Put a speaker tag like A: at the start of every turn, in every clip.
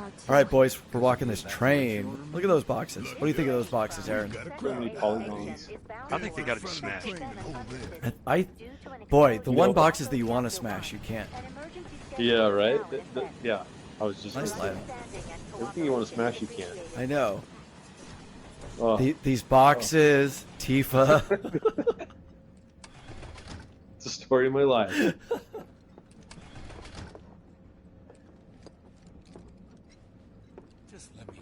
A: All right, boys, we're walking this train. Look at those boxes. What do you think of those boxes, Aaron?
B: So many polygons.
C: I think they gotta be smashed.
A: Boy, the one boxes that you want to smash, you can't.
B: Yeah, right? Yeah, I was just
A: Nice
B: gonna
A: line.
B: say, everything you want to smash, you can.
A: I know.
B: Oh,
A: These boxes, Tifa.
B: it's the story of my life.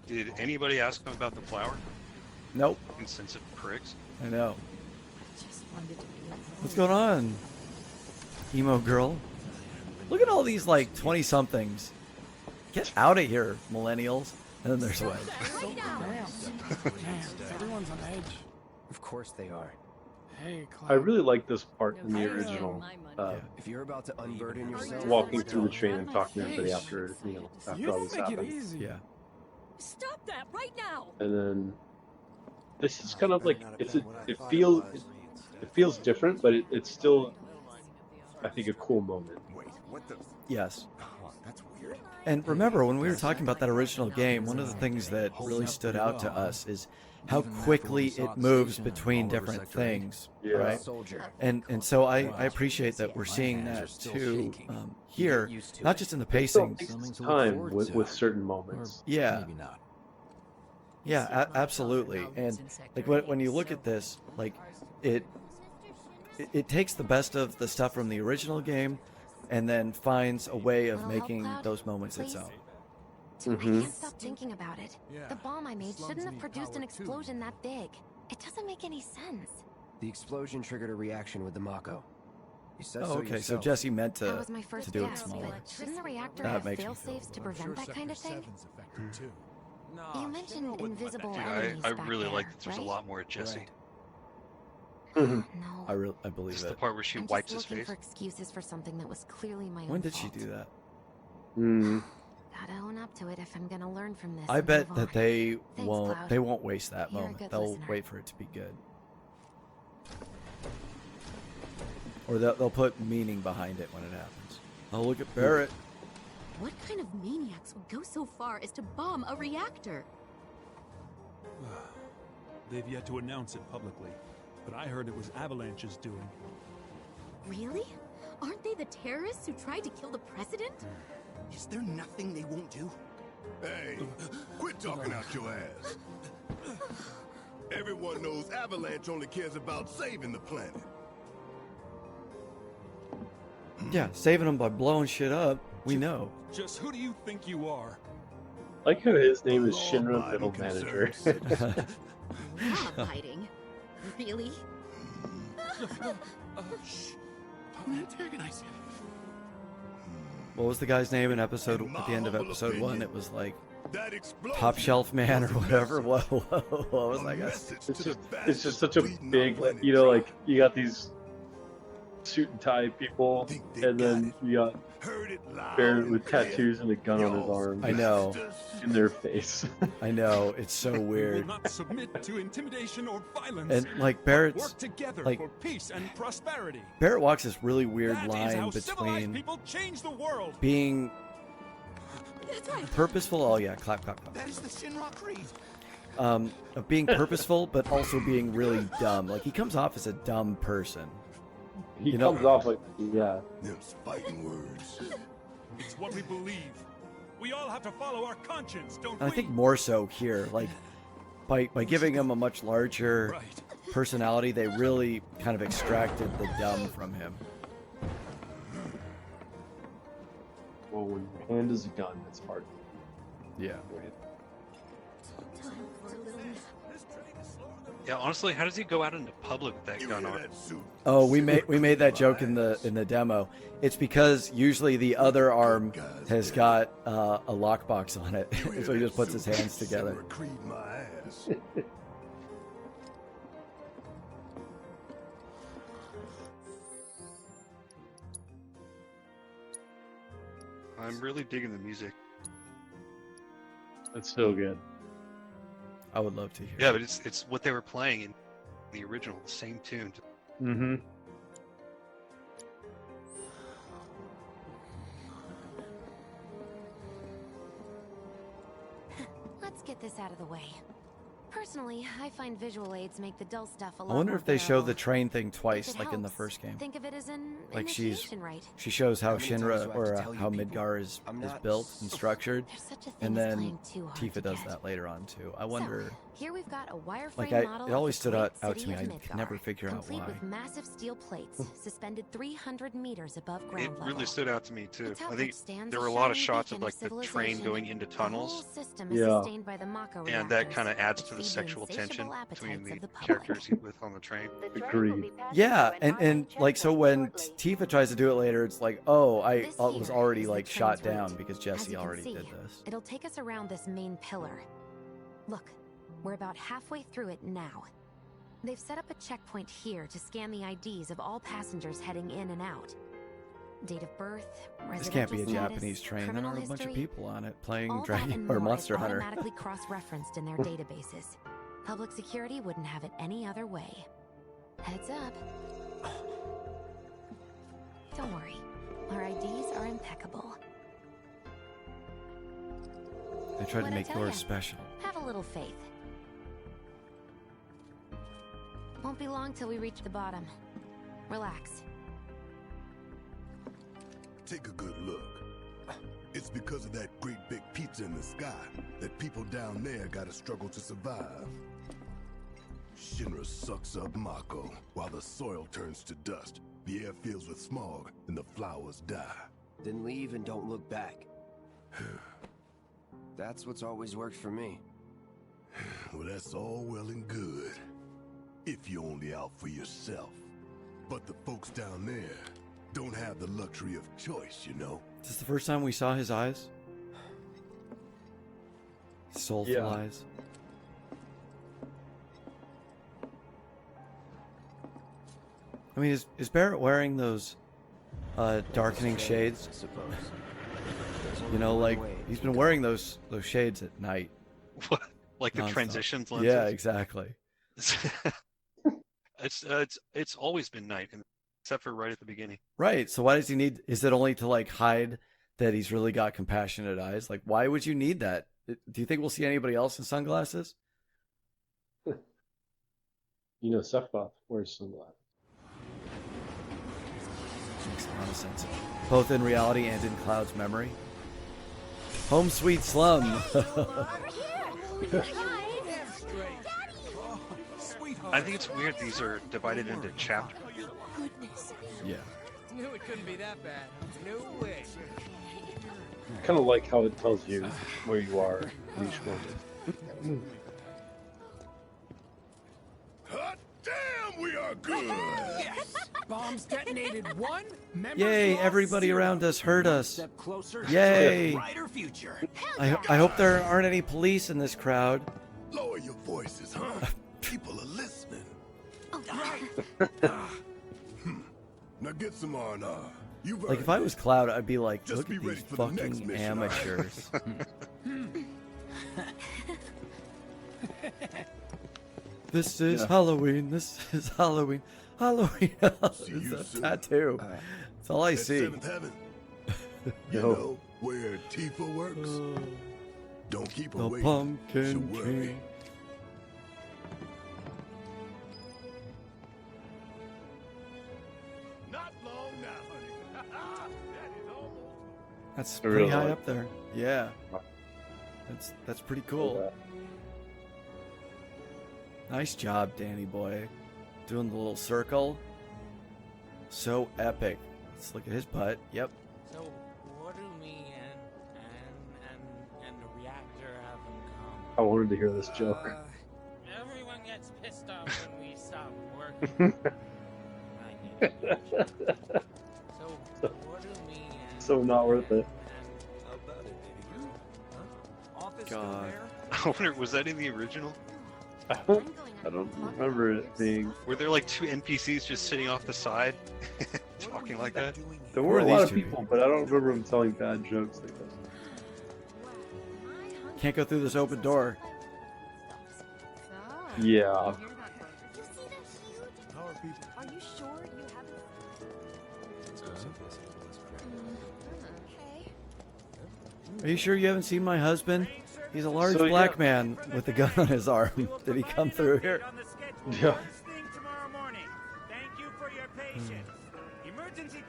C: Did anybody ask him about the flower?
A: Nope.
C: Insensitive pricks.
A: I know. What's going on, emo girl? Look at all these like 20-somethings. Get out of here, millennials. And then there's Wedge.
D: Everyone's on edge.
E: Of course they are.
D: Hey,
B: I really like this part in the original.
E: If you're about to unburden yourself,
B: Walking through the train and talking to everybody after, after all this
D: make it
B: happened.
D: easy.
A: Yeah.
F: Stop that right now!
B: And then this is kind of like it feels different, but it's still, I think, a cool moment.
A: Yes.
E: oh, that's weird.
A: And remember, when we were talking about that original game, one of the things that really stood out to us is how quickly it moves between different things,
B: Yeah.
A: right?
E: Soldier.
A: And so I appreciate that we're seeing that too here, not just in the pacing.
B: It takes time with certain moments.
A: Yeah. Yeah, absolutely. And like when you look at this, like it takes the best of the stuff from the original game, and then finds a way of making those moments its own.
G: I can't stop thinking about it. The bomb I made shouldn't have produced an explosion that big. It doesn't make any sense.
E: The explosion triggered a reaction with the Mako. You said
A: Oh,
E: so
A: okay. So
E: yourself.
A: Jesse meant
G: That
A: to
G: was my first
A: do it
G: guess,
A: smaller.
G: but shouldn't the reactor
A: That
G: have
A: makes me
G: fail-safes to prevent that kind of thing?
D: Nah,
G: You mentioned invisible
C: Dude,
G: enemies
C: I
G: back
C: really
G: there,
C: like that there's
G: right?
C: a lot more at Jesse.
G: No.
A: I believe
C: Just the
A: it.
C: part where she
G: I'm
C: wipes
G: just
C: his
G: looking
C: face.
G: for excuses for something that was clearly my own
A: When did she
G: fault.
A: do that?
G: Gotta own up to it if I'm gonna learn from this.
A: I
G: and
A: bet
G: move
A: that
G: on.
A: they
G: Cloud.
A: won't waste that
G: You're a
A: moment.
G: good
A: They'll
G: listener.
A: wait for it to be good. Or they'll put meaning behind it when it happens. Oh, look at Barrett.
F: What kind of maniacs would go so far as to bomb a reactor?
H: They've yet to announce it publicly, but I heard it was Avalanche's doing.
F: Really? Aren't they the terrorists who tried to kill the president?
I: Is there nothing they won't do?
J: Hey, quit talking out your ass. Everyone knows Avalanche only cares about saving the planet.
A: Yeah, saving them by blowing shit up. We know.
H: Just who do you think you are?
B: Like how his name is Shinra Middle Manager.
F: Law-abiding? Really?
I: Shh. Don't antagonize him.
A: What was the guy's name in at the end of episode 1? It was like
J: That explosion
A: Top Shelf Man or whatever. What was that guy?
B: It's just such a big, like you got these suit and tie people, and then you got Barrett with tattoos and a gun on his arm.
A: I know.
B: In their face.
A: I know. It's so
H: We will
A: weird.
H: not submit to intimidation or violence.
A: And like Barrett's
H: Work together
A: like
H: for peace and prosperity.
A: Barrett walks this really weird
H: That is
A: line
H: how civilized
A: between
H: people change the world.
A: being
F: That's right.
A: purposeful. Oh yeah, clap, clap, clap.
I: That is the Shinra Creed.
A: Of being purposeful, but also being really dumb. Like he comes off as a dumb person.
B: He
A: You know-
B: comes off like, yeah.
J: Them's fighting words.
H: It's what we believe. We all have to follow our conscience, don't
A: And I
H: we?
A: think more so here, like by giving him a much larger
H: Right.
A: personality, they really kind of extracted the dumb from him.
B: Well, when your hand is a gun, it's hard.
A: Yeah.
B: Right?
C: Yeah, honestly, how does he go out into public with that
J: You
C: gun
J: hear
C: on?
J: that suit?
A: Oh, we made that joke in the demo. It's because usually the other arm has got a lockbox on it,
J: You hear
A: so he
J: that
A: just puts his
J: suit?
A: hands together.
J: Shinra Creed my ass.
C: I'm really digging the music.
B: It's so good.
A: I would love to hear.
C: Yeah, but it's what they were playing in the original, the same tune.
B: Mm-hmm.
G: get this out of the way. Personally, I find visual aids make the dull stuff a lot
A: I wonder
G: more
A: if they show
G: bearable.
A: the train thing
G: If
A: twice,
G: it
A: like in the
G: helps,
A: first game.
G: Think of it as an
A: Like
G: initiation rite.
A: she shows how
E: How many times do I
A: Shinra
E: have
A: or
E: to tell you
A: how
E: people
A: Midgar is
E: I'm not
A: built and structured,
G: There's such a thing
A: and
G: as
A: then
G: playing too hard
A: Tifa
G: to
A: does
G: get.
A: that later on too. I
G: So,
A: wonder.
G: here we've got a wireframe
A: Like
G: model
A: it
G: of
A: always
G: the
A: stood
G: great
A: out to
G: city
A: me.
G: of
A: I
G: Midgar,
A: could never figure out
G: complete
A: why.
G: with massive steel plates suspended 300 meters above
C: It
G: ground level.
C: really stood out to me too.
G: Its
C: I
G: outlook
C: think
G: stands
C: there
G: a
C: were a lot of
G: shining
C: shots of
G: beacon
C: like the train
G: civilization.
C: going into
G: The whole
C: tunnels,
G: system is
B: Yeah.
G: sustained by the Mako
C: and that
G: reactors,
C: kind of adds
G: which
C: to the
G: feed
C: sexual
G: insatiable
C: tension between
G: appetites
C: the
G: of the public.
C: characters he with on the train.
B: Agreed.
A: Yeah, and like so when Tifa tries to do it later, it's like, oh, I
G: This
A: was
G: here
A: already
G: is the
A: like
G: train's
A: shot down
G: route.
A: because
G: As
A: Jesse
G: you can
A: already
G: see,
A: did this.
G: It'll take us around this main pillar. Look, we're about halfway through it now. They've set up a checkpoint here to scan the IDs of all passengers heading in and out. Date of birth,
A: This can't be a
G: residential
A: Japanese
G: status,
A: train. There
G: criminal
A: are a bunch of
G: history.
A: people on it playing
G: All that
A: Dragon
G: and
A: or
G: more
A: Monster
G: is
A: Hunter.
G: automatically cross-referenced in their databases. Public security wouldn't have it any other way. Heads up. Don't worry. Our IDs are impeccable.
A: They tried to
G: What'd I
A: make
G: tell
A: yours
G: ya?
A: special.
G: Have a little faith. Won't be long till we reach the bottom. Relax.
J: Take a good look. It's because of that great big pizza in the sky that people down there gotta struggle to survive. Shinra sucks up Mako while the soil turns to dust, the air fills with smog, and the flowers die.
E: Then leave and don't look back. That's what's always worked for me.
J: Well, that's all well and good. If you're only out for yourself. But the folks down there don't have the luxury of choice, you know?
A: Is this the first time we saw his eyes? Soulful
B: Yeah.
A: eyes. I mean, is Barrett wearing those darkening shades?
E: I suppose.
A: You know, like he's been wearing those shades at night.
C: What? Like the
A: Nonstop.
C: transitions lenses?
A: Yeah, exactly.
C: It's always been night, except for right at the beginning.
A: Right. So why does he need? Is it only to like hide that he's really got compassionate eyes? Like, why would you need that? Do you think we'll see anybody else in sunglasses?
B: You know, Sephiroth wears sunglasses.
A: Makes a lot of sense. Both in reality and in Cloud's memory. Home sweet slum.
C: I think it's weird these are divided into chapters.
A: Yeah.
D: Knew it couldn't be that bad. No way.
B: Kind of like how it tells you where you are in each one.
J: Hot damn, we are good!
D: Yes! Bombs detonated one. Members
A: Yay!
D: lost
A: Everybody
D: zero.
A: around us heard us.
D: Step closer.
A: Yay!
D: To a brighter future.
A: I hope there aren't any police in this crowd.
J: Lower your voices, huh? People are listening. Now get some R&R. You've
A: Like,
J: earned
A: if I
J: it.
A: was Cloud, I'd be like,
J: Just
A: look
J: be
A: at
J: ready
A: these
J: for the next
A: fucking
J: mission,
A: amateurs. This is Halloween. This is Halloween. Halloween.
J: See
A: It's
J: you
A: a
J: soon.
A: tattoo. That's all I
J: At
A: see.
J: Seventh Heaven. You
B: No.
J: know where Tifa works? Don't keep her
A: The
J: waiting. She'll
A: Pumpkin
J: worry.
A: King.
J: Not long now, honey. That is almost.
A: That's
B: I
A: pretty
B: really
A: high
B: like
A: up there. Yeah. That's pretty cool. Nice job, Danny boy. Doing the little circle. So epic. Let's look at his butt. Yep.
K: So, what do me and the reactor have in common?
B: I wanted to hear this joke.
K: Everyone gets pissed off when we stop working. I need to So, what do me and
B: So not worth it.
A: God.
C: I wonder, was that in the original?
B: I don't remember it being.
C: Were there like two NPCs just sitting off the side, talking like that?
B: There were a
A: Who are
B: lot
A: these
B: of
A: two
B: people, but I don't remember them telling bad jokes like this.
A: Can't go through this open door.
B: Yeah.
F: Are you sure you haven't?
A: Are you sure you haven't seen my husband? He's a large
B: So,
A: black
B: yeah.
A: man with a gun on his arm. Did he come through here?
B: Yeah.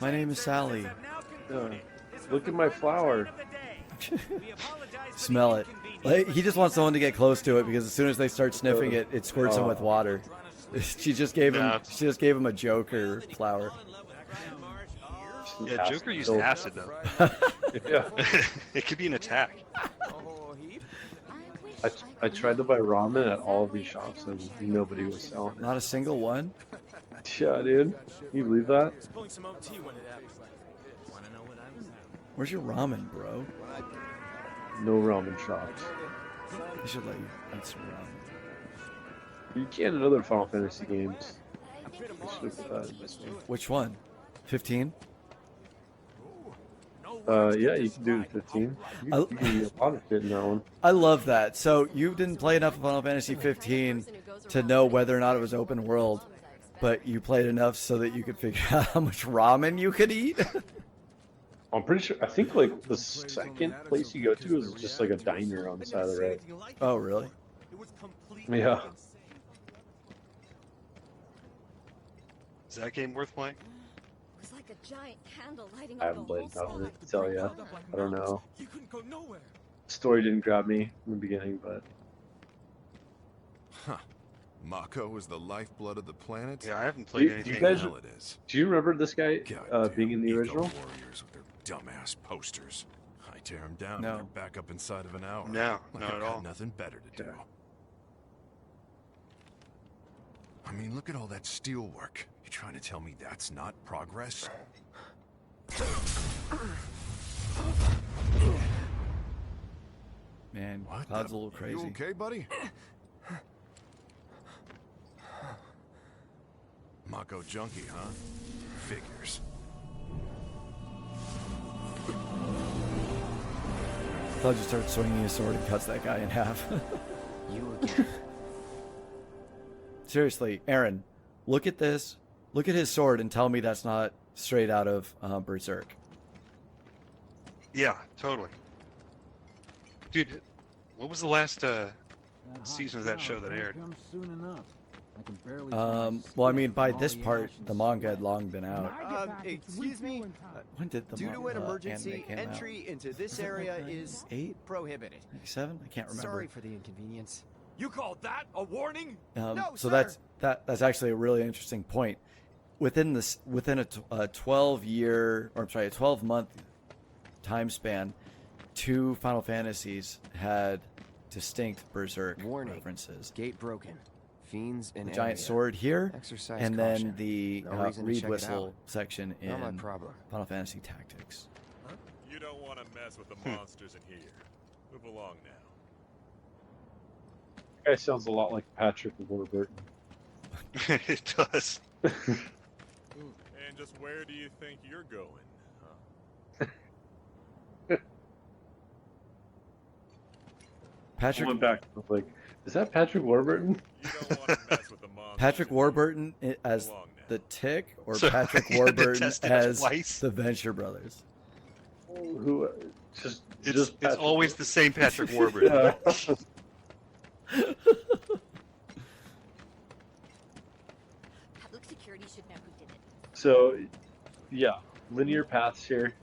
A: My name is Sally.
B: Look at my flower.
A: Smell it. Like, he just wants someone to get close to it because as soon as they start sniffing it, it squirts him with water. She just gave him a Joker flower.
C: Yeah, Joker used acid though.
B: Yeah.
C: It could be an attack.
B: I tried to buy ramen at all of these shops and nobody was selling it.
A: Not a single one?
B: Yeah, dude. Can you believe that?
A: Where's your ramen, bro?
B: No ramen shops.
A: They should let you eat some ramen.
B: You can in other Final Fantasy games. I should have put that in this one.
A: Which one? 15?
B: Yeah, you can do it in 15. You can do a lot of shit in that one.
A: I love that. So you didn't play enough of Final Fantasy 15 to know whether or not it was open world, but you played enough so that you could figure out how much ramen you could eat?
B: I'm pretty sure. I think like the second place you go to is just like a diner on the side of the road.
A: Oh, really?
B: Yeah.
C: Is that game worth playing?
F: It was like a giant candle lighting
B: I
F: up
B: haven't
F: the whole
B: played enough of
F: spot.
B: it to tell you. I don't know.
D: You couldn't go nowhere.
B: Story didn't grab me in the beginning, but
J: Huh. Mako is the lifeblood of the planet?
C: Yeah, I haven't played
B: you
C: anything.
B: guys-
J: Hell it is.
B: do you remember this guy being in the
J: Eco
B: original?
J: warriors with their dumbass posters. I tear them down
A: No.
J: and they're back up inside of an hour.
C: No,
J: Like
C: not
J: I've
C: at
J: got
C: all.
J: nothing better to do.
B: Yeah.
J: I mean, look at all that steel work. You trying to tell me that's not progress?
A: Man,
J: What
A: Cloud's
J: the-
A: a little crazy.
J: You okay, buddy? Mako junkie, huh? Figures.
A: Cloud just starts swinging his sword and cuts that guy in half.
E: You again.
A: Seriously, Aaron, look at this. Look at his sword and tell me that's not straight out of Berserk.
C: Yeah, totally. Dude, what was the last season of that show that aired?
A: Well, I mean, by this part, the manga had long been out.
L: Excuse me.
A: When did the
L: Due to an
A: anime
L: emergency,
A: came out?
L: entry into this area is
A: 8?
L: prohibited.
A: 97? I can't remember.
L: Sorry for the inconvenience.
D: You call that a warning?
L: No,
A: So
L: sir.
A: that's actually a really interesting point. Within a 12-month time span, 2 Final Fantasies had distinct Berserk
E: Warning.
A: references.
E: Gate broken. Fiends in
A: The giant
E: area.
A: sword here,
E: Exercise
A: and
E: caution.
A: then the
E: No reason to
A: reed
E: check it
A: whistle
E: out.
A: section in
E: Not my problem.
A: Final Fantasy Tactics.
M: You don't want to mess with the monsters in here. Move along now.
B: That guy sounds a lot like Patrick Warburton.
C: It does.
M: And just where do you think you're going?
B: I
A: Patrick
B: went back. I was like, is that Patrick Warburton?
M: You don't want to mess with the monsters.
A: Patrick
M: in
A: Warburton as
M: Belong now.
A: the Tick, or
C: So,
A: Patrick
C: you had to
A: Warburton
C: test it
A: as
C: twice?
A: the Venture Brothers?
B: Who? Just
C: It's
B: Patrick.
C: always the same Patrick Warburton.
B: Yeah.
F: Public security should know who did it.
B: So, yeah, linear paths here.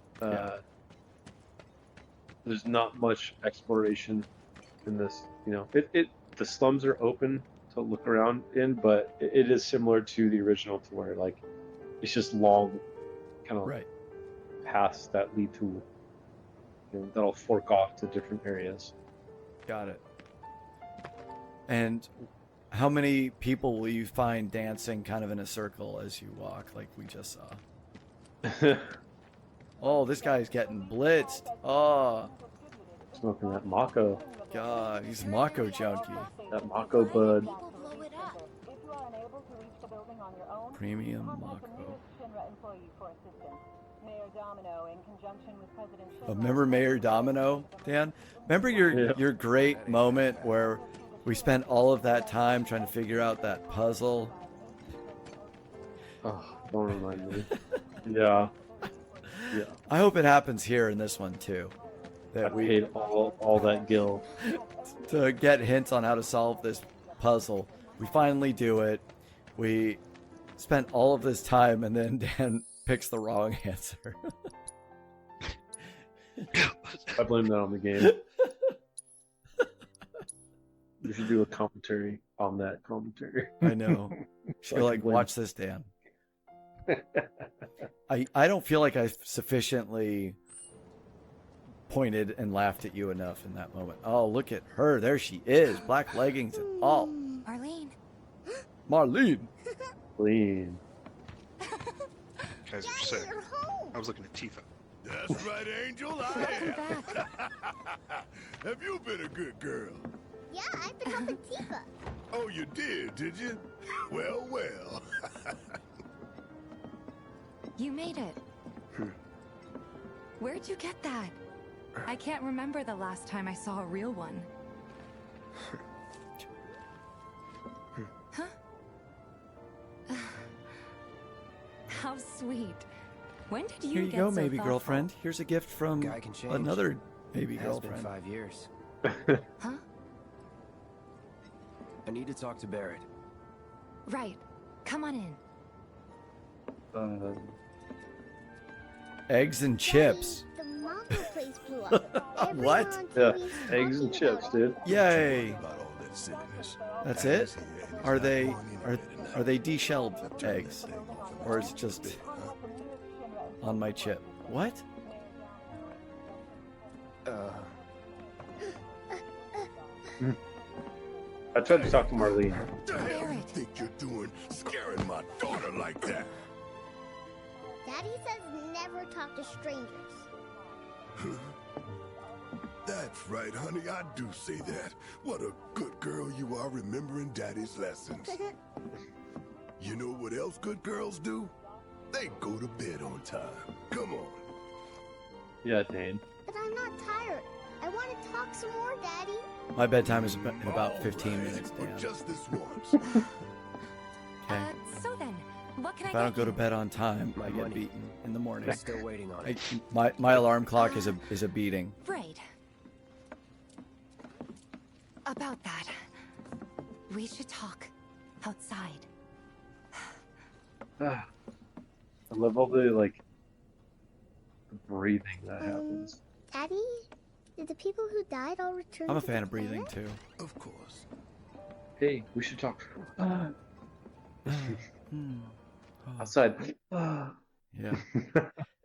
B: There's not much exploration in this. You know, the slums are open to look around in, but it is similar to the original, to where like it's just long, kind of
A: Right.
B: paths that lead to, that'll fork off to different areas.
A: Got it. And how many people will you find dancing kind of in a circle as you walk, like we just saw? Oh, this guy's getting blitzed. Oh,
B: Smoking that Mako,
A: God, he's a Mako junkie.
B: that Mako bud.
F: People blow it up.
A: Premium Mako. Oh, remember Mayor Domino, Dan? Remember your great moment where we spent all of that time trying to figure out that puzzle?
B: Oh, don't remind me. Yeah. Yeah.
A: I hope it happens here in this one too. that we
B: paid all that gil
A: to get hints on how to solve this puzzle. We finally do it. We spent all of this time, and then Dan picks the wrong answer.
B: I blame that on the game. You should do a commentary on that commentary.
A: I know. Should like watch this, Dan. I don't feel like I sufficiently pointed and laughed at you enough in that moment. Oh, look at her. There she is. Black leggings and all.
G: Marlene.
A: Marlene.
B: Marlene.
C: Guys are sick. I was looking at Tifa.
J: That's right, Angel. I am. Have you been a good girl?
N: Yeah, I've been helping Tifa.
J: Oh, you did you? Well, well.
G: You made it. Where'd you get that? I can't remember the last time I saw a real one. Huh? How sweet. When did you
A: Here you
G: get
A: go,
G: so
A: maybe
G: thoughtful?
A: girlfriend. Here's a gift from
E: Guy can change.
A: another maybe
E: It has been
A: girlfriend.
E: 5 years.
G: Huh?
E: I need to talk to Barrett.
G: Right. Come on in.
A: Eggs and chips.
N: The Mako place blew up.
A: What?
B: Yeah, eggs and chips, dude.
A: Yay.
J: About all that silliness.
A: That's it? Are they de-shelled eggs? Or is it just on my chip? What?
B: I tried to talk to Marlene.
J: What the hell you think you're doing scaring my daughter like that?
N: Daddy says never talk to strangers.
J: That's right, honey. I do say that. What a good girl you are remembering Daddy's lessons. You know what else good girls do? They go to bed on time. Come on.
B: Yeah, Dane.
N: But I'm not tired. I want to talk some more, Daddy.
A: My bedtime is in about 15 minutes,
J: But
A: Dan.
J: just this once.
A: Okay.
G: So then, what can
A: If
G: I
A: I
G: get
A: don't go to
G: you?
A: bed on time, I get
E: money.
A: beaten in the morning.
E: I'm still waiting on it.
A: My alarm clock is a beating.
G: Right. About that. We should talk outside.
B: I love all the breathing that happens.
N: Daddy, did the people who died all return?
A: I'm a
N: to
A: fan
N: the
A: of breathing
N: planet?
A: too.
J: Of course.
B: Hey, we should talk.
A: Hmm.
B: Outside.
A: Yeah.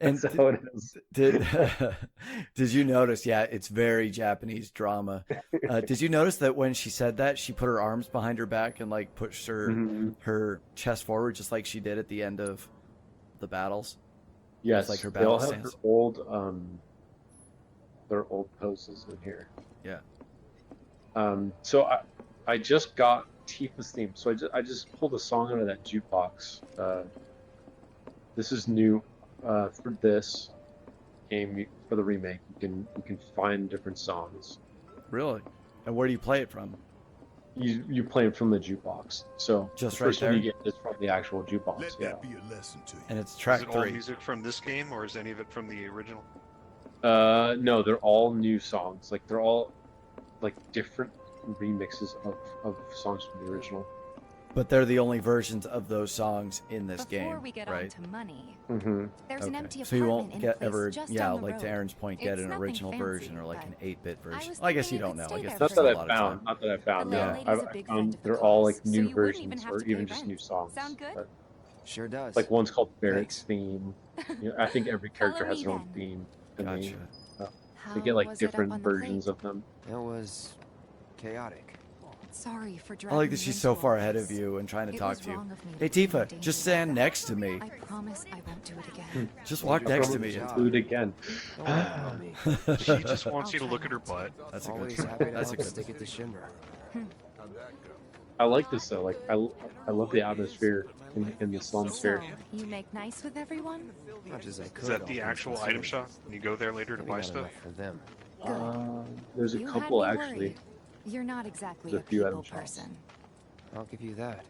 A: And
B: That's how it is.
A: did you notice? Yeah, it's very Japanese drama. Did you notice that when she said that, she put her arms behind her back and like pushed her chest forward, just like she did at the end of the battles?
B: Yes,
A: It's like her
B: they all
A: battle
B: have
A: stance.
B: their old poses in here.
A: Yeah.
B: So I just got Tifa's theme. So I just pulled a song out of that jukebox. This is new for this game for the remake. You can find different songs.
A: Really? And where do you play it from?
B: You play it from the jukebox. So
A: Just
B: the
A: right
B: first one
A: there?
B: you get is from the actual jukebox.
J: Let
B: Yeah.
J: that be a lesson to you.
A: And it's
C: Is
A: track
C: it all
A: 3.
C: music from this game, or is any of it from the original?
B: No, they're all new songs. Like they're all like different remixes of songs from the original.
A: But they're the only versions of those songs in this
G: Before
A: game,
G: we get
A: right?
G: on to money,
B: Mm-hmm.
G: there's an empty
A: So you
G: apartment
A: won't
G: in a
A: get
G: place
A: ever,
G: just
A: yeah,
G: down the
A: like to
G: road.
A: Aaron's point, get
G: It's
A: an
G: nothing
A: original
G: fancy,
A: version or like an
G: but
A: 8-bit version.
G: was
A: Well, I guess
G: thinking
A: you
G: you
A: don't
G: could
A: know. I
G: stay
A: guess
G: there
A: that's
B: Not
A: a
B: that
A: lot
B: I
A: of
B: found.
A: time.
B: Not that I found.
G: The
B: Yeah,
G: landlady's a
B: I
G: big
B: found
G: friend of the
B: they're all
G: girls,
B: like
G: so
B: new
G: you wouldn't
B: versions
G: even have
B: or
G: to
B: even
G: pay
B: just
G: rent.
B: new songs.
G: Sound good?
B: But,
E: Sure does.
B: like one's called Barrett's
E: Thanks.
B: theme. I think every character has their own
G: Follow me
B: theme. And
A: Gotcha.
B: they get like
G: was it up
B: different
G: on the
B: versions
G: plate?
B: of them.
E: It was chaotic.
G: Sorry for
A: I
G: dragging
A: like that
G: you
A: she's
G: into
A: so
G: all
A: far ahead
G: this.
A: of you and trying to
G: It
A: talk
G: was
A: to you.
G: wrong of me
A: Hey
G: to put you in
A: Tifa,
G: danger
A: just
G: like
A: stand
G: that.
A: next to me.
G: I promise I won't do it again.
A: Just walk
E: You're
A: next to
E: doing
A: me.
E: a good job.
B: Do it again.
E: Don't worry about me.
C: She just wants you to look at her butt.
A: That's a good.
E: Always happy to
A: That's a
E: help
A: good.
E: stick it to Shinra.
B: I like this though. Like I love the atmosphere in the slum
G: So,
B: sphere.
G: you make nice with everyone?
E: Much as I could.
C: Is that
E: all
C: the
E: things
C: actual
E: considered.
C: item shop? And you go there later to
E: Maybe
C: buy
E: not
C: stuff?
E: enough for them.
B: There's a
G: You had
B: couple
G: me
B: actually.
G: worried. You're not exactly
B: There's
G: a
B: a few
G: people
B: item shops.
G: person.
E: I'll give you that.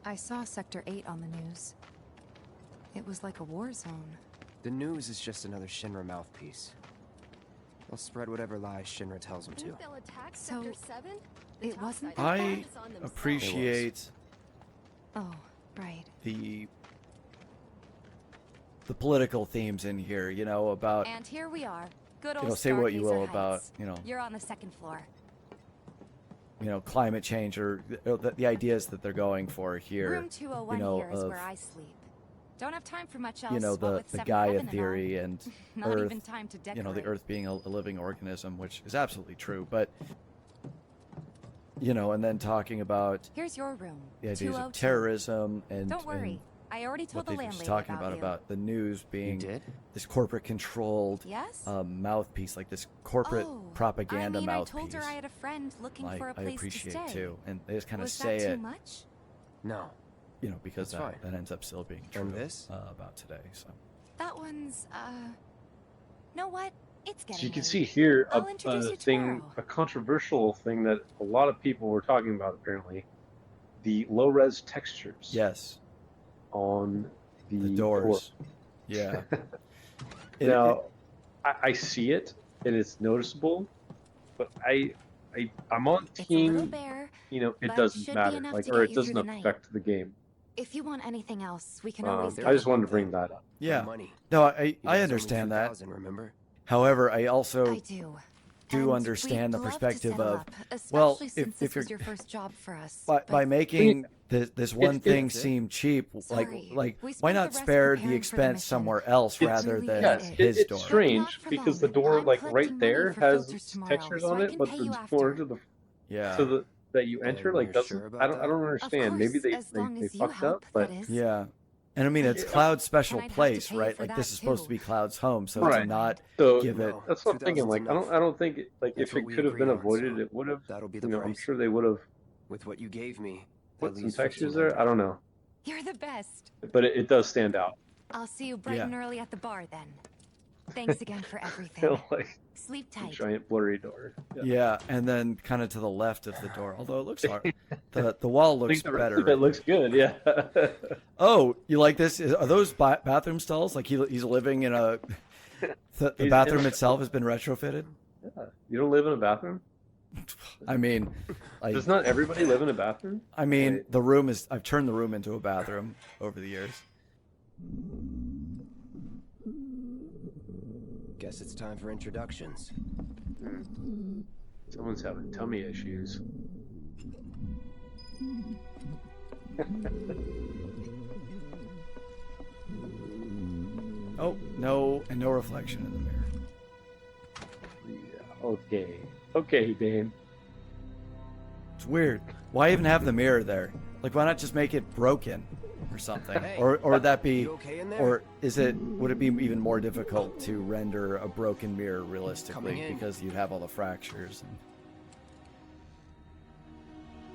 G: I saw Sector 8 on the news. It was like a war zone.
E: The news is just another Shinra mouthpiece. They'll spread whatever lies Shinra tells them to.
G: So, it wasn't that
A: I
G: bad?
A: appreciate
G: Oh, right.
A: the political themes in here, you know, about,
G: And here we are. Good
A: you
G: old
A: know, say what you
G: Stargazer
A: will
G: Heights.
A: about, you know,
G: You're on the second floor.
A: climate change or the ideas that they're going for here.
G: Room 201
A: you know,
G: here is
A: of,
G: where I sleep. Don't have time for much else.
A: you know,
G: what
A: the
G: with 7-Eleven
A: Gaia
G: and all.
A: theory and
G: Not
A: Earth,
G: even time to
A: you know, the
G: decorate.
A: Earth being a living organism, which is absolutely true. But, you know, and then talking about
G: Here's your room.
A: the ideas
G: 202.
A: of terrorism and
G: Don't worry.
A: and
G: I already told
A: what
G: the
A: they were
G: landlady
A: talking
G: about
A: about
G: you.
A: the news being
E: did?
A: this corporate controlled
G: Yes?
A: mouthpiece, like this corporate
G: Oh,
A: propaganda
G: I mean,
A: mouthpiece.
G: I told her I had a friend looking for a
A: I
G: place
A: appreciate
G: to stay.
A: too, and they just kind of
G: Was
A: say
G: that too
A: it,
G: much?
E: No.
A: you know, because
E: That's
A: that ends up still being true
E: And this?
A: about today. So
G: That one's, know what? It's getting
B: So you can
G: late.
B: see here
G: I'll introduce you tomorrow.
B: a controversial thing that a lot of people were talking about apparently, the low-res textures.
A: yes,
B: On
A: the doors. Yeah.
B: Now, I see it and it's noticeable, but I'm on
G: It's a little
B: team.
G: bare,
B: You know, it
G: but
B: doesn't
G: should be
B: matter,
G: enough
B: like,
G: to
B: or
G: get
B: it
G: you
B: doesn't
G: through the night.
B: affect the game.
G: If you want anything else, we can always
B: I just wanted to bring that up.
A: Yeah.
E: Money.
A: No,
E: You
A: I
E: guys owe me
A: understand that.
E: 3,000, remember?
A: However, I also
G: I do.
A: do
G: And
A: understand the
G: we'd love to
A: perspective
G: settle
A: of,
G: up,
A: well,
G: especially since
A: if
G: this
A: you're
G: was your first job for us.
A: by
G: but
A: making this one
B: It's-
A: thing
B: it's-
A: seem cheap,
G: Sorry.
A: like
G: We
A: why
G: spent
A: not
G: the rest
A: spare
G: preparing
A: the
G: for the
A: expense
G: mission.
A: somewhere else
B: It's-
A: rather than
B: Yes,
A: his
B: it's
A: door?
B: strange
G: Not for
B: because the
G: long.
B: door,
G: I'm
B: like
G: collecting
B: right
G: money
B: there,
G: for
B: has
G: filters tomorrow,
B: textures
G: so
B: on
G: I
B: it,
G: can
B: but
G: pay
B: the
G: you
B: door
G: after.
B: to the
A: Yeah.
B: to the that you
E: And
B: enter like
E: you're
B: doesn't.
E: sure about
B: I don't
E: that?
B: understand.
G: Of
B: Maybe
G: course,
B: they
G: as long
B: they
G: as you
B: fucked
G: help,
B: up, but
G: that is.
A: Yeah. And I mean, it's
B: Yeah.
A: Cloud's special
G: And I'd have to
A: place,
G: pay you
A: right?
G: for
A: Like
G: that,
A: this is supposed to
G: too.
A: be Cloud's home, so
B: Right.
A: to not
B: So
A: give it.
E: No,
B: that's what I'm thinking.
E: 2,000's
B: Like
E: enough.
B: I don't think like
E: That's
B: if
E: what
B: it
E: we
B: could have been
E: agreed on,
B: avoided,
E: so
B: it would have.
E: that'll be the
B: You know, I'm
E: price.
B: sure they would have
E: With what you gave me,
B: put
E: at
B: some
E: least
B: textures
E: 1,500.
B: there. I don't know,
G: You're the best.
B: but it does stand out.
G: I'll see you bright and
A: Yeah.
G: early at the bar then. Thanks again for everything.
B: Like
G: Sleep
B: a
G: tight.
B: giant blurry door.
A: Yeah, and then kind of to the left of the door. Although it looks hard. The wall
B: I
A: looks
B: think the rest
A: better.
B: of it looks good. Yeah.
A: Oh, you like this? Are those bathroom stalls? Like he's living in a. The
B: He's
A: bathroom
B: in a-
A: itself has been retrofitted.
B: Yeah. You don't live in a bathroom?
A: I mean, like,
B: Does not everybody live in a bathroom?
A: I mean,
B: Right.
A: the room is. I've turned the room into a bathroom over the years.
E: Guess it's time for introductions.
B: Someone's having tummy issues.
A: Oh no, and no reflection in the mirror.
B: Yeah. Okay. Okay, Dane.
A: It's weird. Why even have the mirror there? Like, why not just make it broken or something?
E: Hey,
A: or would that be,
E: you okay in there?
A: or would it be even more difficult to render a broken mirror realistically
E: Coming in.
A: because you'd have all the fractures? And...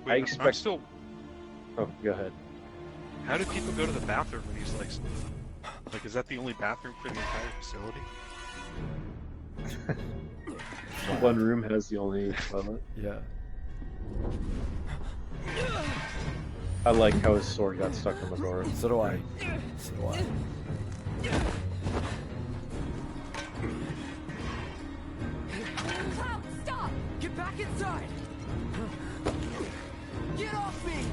B: I
C: Wait, I'm
B: expect-
C: still.
B: Oh, go ahead.
C: How do people go to the bathroom in these like, is that the only bathroom for the entire facility?
B: One room has the only toilet.
A: Yeah.
B: I like how his sword got stuck on the door.
A: So do I. So do I.
D: Cloud, stop! Get back inside! Get off me!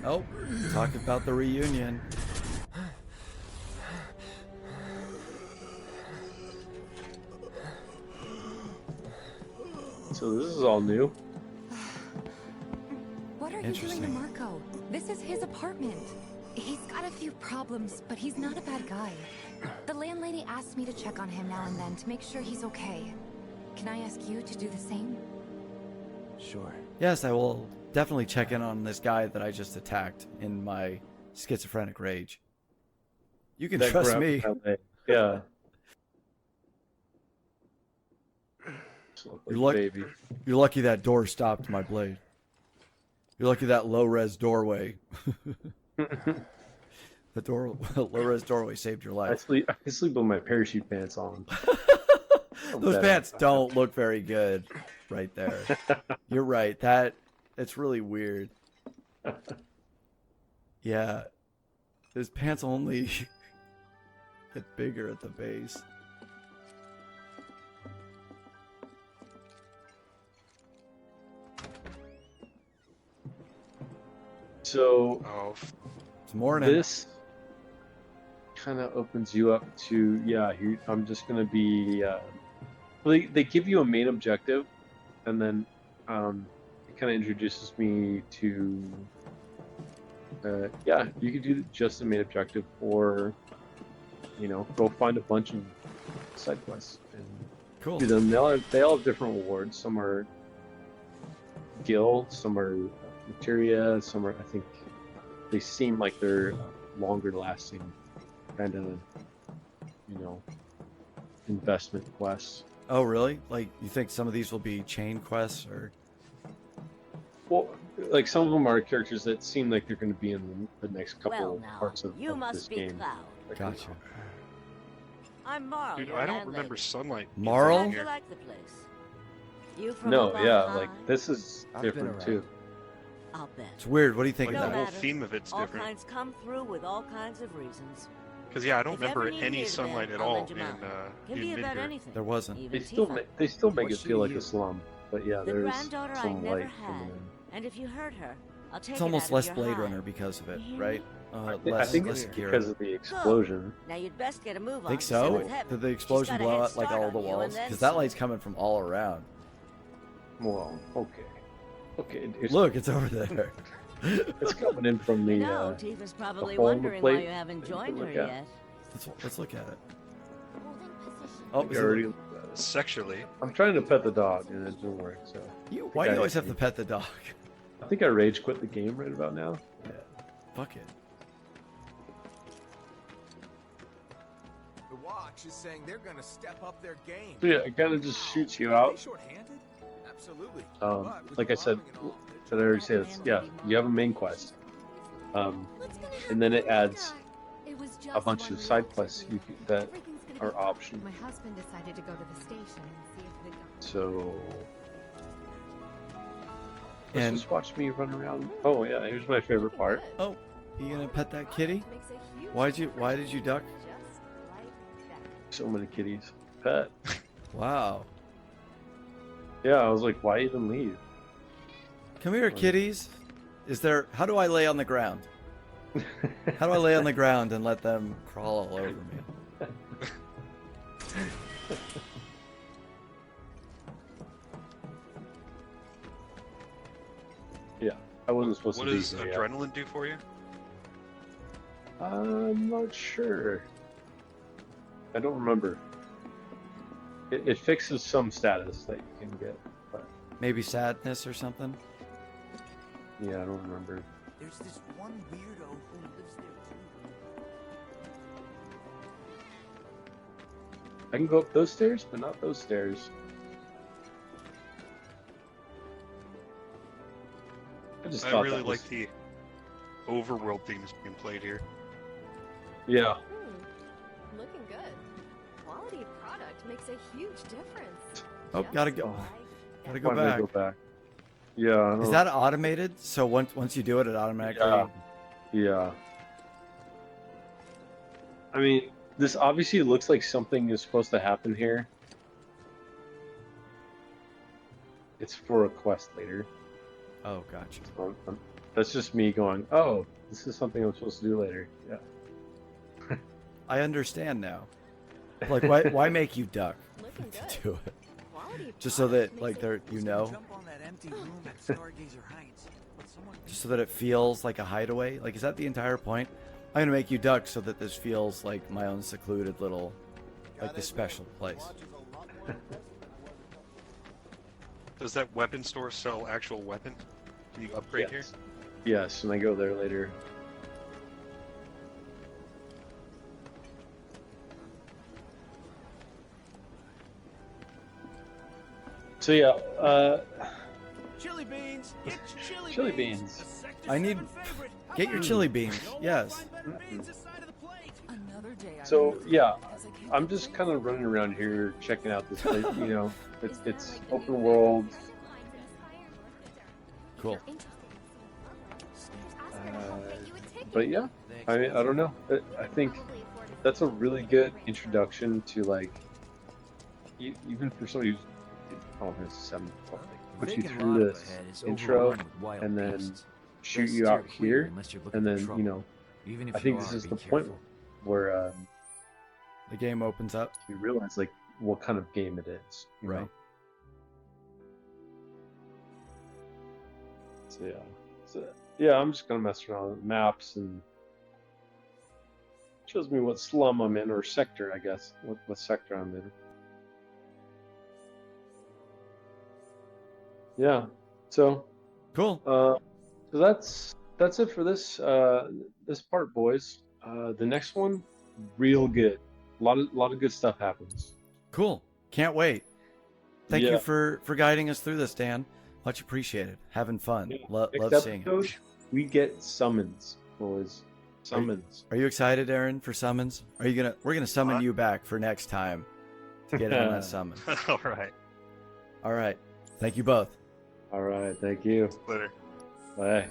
A: Oh, talk about the reunion.
B: So this is all new.
G: What are you doing to Marco? This is his apartment. He's got a few problems, but he's not a bad guy. The landlady asked me to check on him now and then to make sure he's okay. Can I ask you to do the same?
E: Sure.
A: Yes, I will definitely check in on this guy that I just attacked in my schizophrenic rage. You can
B: That
A: trust
B: grab-
A: me.
B: Yeah. Baby.
A: You're lucky that door stopped my blade. You're lucky that low-res doorway. The low-res doorway saved your
B: I
A: life.
B: sleep with my parachute pants on.
A: Those pants don't look very good right there. You're right. It's really weird. Yeah. His pants only get bigger at the base.
B: So
A: it's morning.
B: This kind of opens you up to I'm just gonna be. They give you a main objective, and then it kind of introduces me to. You could do just the main objective, or go find a bunch of side quests and
A: cool.
B: do them. They all have different rewards. Some are gil, some are materia, some are. I think they seem like they're longer lasting, kind of investment quests.
A: Oh, really? Like, you think some of these will be chain quests, or?
B: Well, like some of them are characters that seem like they're going to be in the next couple parts of this game.
A: Gotcha.
O: I'm Marl.
C: Dude, I don't remember sunlight.
A: Marl?
O: You like the place? You from
B: No,
O: up
B: yeah,
O: on
B: like
O: high?
B: this is different too.
O: I'll bet.
A: It's weird. What do you think
C: Like
A: of
C: the
A: that?
C: whole theme of it's
O: All
C: different.
O: kinds come through with all kinds of reasons.
C: Because I don't
O: If ever
C: remember
O: need
C: any
O: me to
C: sunlight
O: bend,
C: at
O: I'll
C: all
O: lend you
C: in
O: mine. Can be about
C: Midgar.
O: anything.
A: There wasn't.
O: Even
B: They
O: Tifa.
B: still make it
L: What's
B: feel like
L: you?
B: a slum, but yeah,
O: The
B: there's
O: granddaughter I
B: some
O: never
B: light
O: had.
B: coming in.
O: And if you hurt her, I'll take
A: It's
O: it
A: almost
O: out of
A: less
O: your
A: Blade
O: hide.
A: Runner because of it,
O: You hear
A: right?
O: me?
B: I think
A: less
B: it's
A: Akira.
B: because of the explosion.
O: Now you'd best get a move on.
A: Think
O: to
A: so?
O: Seventh Heaven.
A: Did the
O: She's
A: explosion
O: got a
A: blow
O: head
A: out like
O: start
A: all
O: on
A: the
O: you,
A: walls?
O: and then
A: Because that
O: some.
A: light's coming from all around.
B: Well, okay.
A: Look, it's over there.
B: It's coming in from the.
O: Tifa's probably
B: hole in the
O: wondering why
B: plate
O: you haven't
B: that you
O: joined
B: can
O: her
B: look at.
O: yet.
A: Let's look at it.
B: Oh,
A: is it-
B: already.
C: Sexually.
B: I'm trying to pet the dog and it doesn't work. So.
A: Why do you always have to pet the dog?
B: I think I rage quit the game right about now.
A: Yeah. Fuck it.
I: The watch is saying they're gonna step up their game.
B: So yeah, it kind of just shoots you
I: Are
B: out.
I: they short-handed? Absolutely.
B: Like I said, did I already say this? Yeah, you have a main quest, and then it adds a bunch of side quests that are optional.
F: My husband decided to go to the station and see if they got.
B: So,
A: And-
B: just watch me run around. Oh yeah, here's my favorite part.
A: Oh, you gonna pet that kitty? Why did you duck?
B: So many kitties. Pet.
A: Wow.
B: Yeah, I was like, why even leave?
A: Come here, kitties. How do I lay on the ground? How do I lay on the ground and let them crawl all over me?
B: Yeah, I wasn't supposed
C: What
B: to be
C: does
B: here.
C: adrenaline do for you?
B: I'm not sure. I don't remember. It fixes some status that you can get, but
A: Maybe sadness or something?
B: yeah, I don't remember.
I: There's this one weirdo who lives there too.
B: I can go up those stairs, but not those stairs.
C: I
B: thought
C: really
B: that was-
C: like the overworld themes being played here.
B: Yeah.
F: Looking good. Quality of product makes a huge difference.
A: Oh, gotta go. Gotta go
B: Why did I
A: back.
B: go back? Yeah. I
A: Is
B: don't-
A: that automated? So once you do it, it automatically.
B: Yeah. Yeah. I mean, this obviously looks like something is supposed to happen here. It's for a quest later.
A: Oh, gotcha.
B: That's just me going, oh, this is something I'm supposed to do later. Yeah.
A: I understand now. Like, why make you duck to do it? Just so that, like,
I: Jump on that empty room at Stargazer Heights. But someone
A: just so that it feels like a hideaway. Like, is that the entire point? I'm gonna make you duck so that this feels like my own secluded little, like, the special place.
C: Does that weapon store sell actual weapons? Can you upgrade
B: Yes. Yes, and I go there later. So yeah,
I: Chili beans. It's chili,
B: chili beans.
A: I need. Get your chili beans. Yes.
I: Another day.
B: So yeah, I'm just kind of running around here checking out this place. You know, it's open world.
A: Cool.
B: But yeah, I mean, I don't know. I think that's a really good introduction to like, even for somebody who's, oh, there's some, put you through this intro and then shoot you out here, and then you know, I think this is the point where
A: the game opens up.
B: You realize like what kind of game it is, you know? So yeah, I'm just gonna mess around with maps and shows me what slum I'm in or sector, I guess. What sector I'm in. Yeah. So
A: cool.
B: So that's it for this this part, boys. The next one, real good. A lot of good stuff happens.
A: Cool. Can't wait. Thank you for guiding us through this, Dan. Much appreciated. Having fun. Love seeing it.
B: We get summons, boys. Summons.
A: Are you excited, Aaron, for summons? We're gonna summon you back for next time to get on that summon.
C: All right.
A: All right. Thank you both.
B: All right. Thank you.
C: Later.
B: Bye.